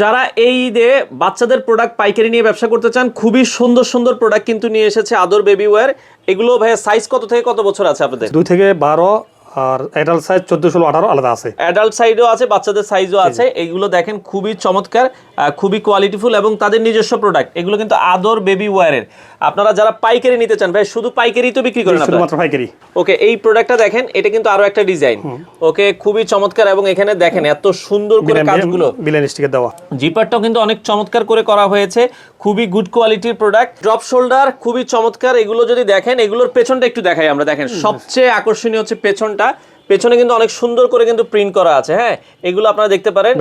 যারা এই ঈদে বাচ্চাদের প্রোডাক্ট পাইকারি নিয়ে ব্যবসা করতে চান, খুবই সুন্দর সুন্দর প্রোডাক্ট কিন্তু নিয়ে এসেছে আদর বেবি ওয়্যার। এগুলো ভাইয়া সাইজ কত থেকে কত বছর আছে আপনাদের? 2 থেকে 12 আর অ্যাডাল্ট সাইজ 14, 16, 18 আলাদা আছে। অ্যাডাল্ট সাইজও আছে, বাচ্চাদের সাইজও আছে। এইগুলো দেখেন খুবই চমৎকার, খুবই কোয়ালিটিফুল এবং তাদের নিজস্ব প্রোডাক্ট। এগুলো কিন্তু আদর বেবি ওয়্যারের। আপনারা যারা পাইকারি নিতে চান, ভাই শুধু পাইকারি তো বিক্রি করেন আপনারা? শুধুমাত্র পাইকারি। ওকে, এই প্রোডাক্টটা দেখেন, এটা কিন্তু আরো একটা ডিজাইন। ওকে, খুবই চমৎকার এবং এখানে দেখেন এত সুন্দর করে কাজগুলো, বিলেন স্টিকার দেওয়া। জিপারটাও কিন্তু অনেক চমৎকার করে করা হয়েছে, খুবই গুড কোয়ালিটির প্রোডাক্ট। ড্রপ শোল্ডার খুবই চমৎকার। এগুলো যদি দেখেন, এগুলোর পেছনটা একটু দেখাই আমরা। দেখেন সবচেয়ে আকর্ষণীয় হচ্ছে পেছনটা। পেছনে কিন্তু অনেক সুন্দর করে কিন্তু প্রিন্ট করা আছে। হ্যাঁ, এগুলো আপনারা দেখতে পারেন,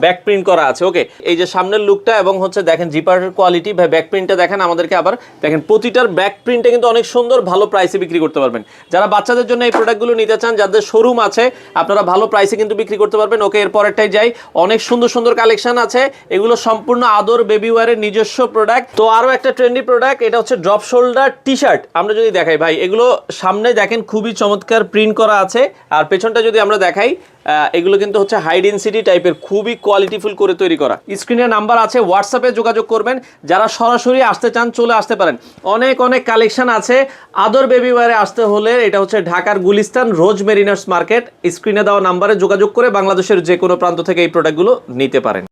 ব্যাক প্রিন্ট করা আছে। ওকে, এই যে সামনের লুকটা এবং হচ্ছে দেখেন জিপারের কোয়ালিটি, ভাই ব্যাক প্রিন্টটা দেখেন আমাদেরকে। আবার দেখেন প্রতিটার ব্যাক প্রিন্টটা কিন্তু অনেক সুন্দর, ভালো প্রাইসে বিক্রি করতে পারবেন। যারা বাচ্চাদের জন্য এই প্রোডাক্টগুলো নিতে চান, যাদের শোরুম আছে, আপনারা ভালো প্রাইসে কিন্তু বিক্রি করতে পারবেন। ওকে, এর পরেরটাই যাই। অনেক সুন্দর সুন্দর কালেকশন আছে, এগুলো সম্পূর্ণ আদর বেবি ওয়্যারের নিজস্ব প্রোডাক্ট। তো আরো একটা ট্রেন্ডি প্রোডাক্ট, এটা হচ্ছে ড্রপ শোল্ডার টি শার্ট। আমরা যদি দেখাই ভাই, এগুলো সামনে দেখেন খুবই চমৎকার প্রিন্ট করা আছে, আর পেছনটা যদি আমরা দেখাই, এগুলো কিন্তু হচ্ছে হাই ডেনসিটি টাইপের, খুবই কোয়ালিটিফুল করে তৈরি করা। স্ক্রিনে নাম্বার আছে, হোয়াটসঅ্যাপে যোগাযোগ করবেন। যারা সরাসরি আসতে চান, চলে আসতে পারেন। অনেক অনেক কালেকশন আছে। আদর বেবি ওয়্যারে আসতে হলে এটা হচ্ছে ঢাকার গুলিস্তান রোজ মেরিনার্স মার্কেট। স্ক্রিনে দেওয়া নাম্বারে যোগাযোগ করে বাংলাদেশের যে কোনো প্রান্ত থেকে এই প্রোডাক্টগুলো নিতে পারেন।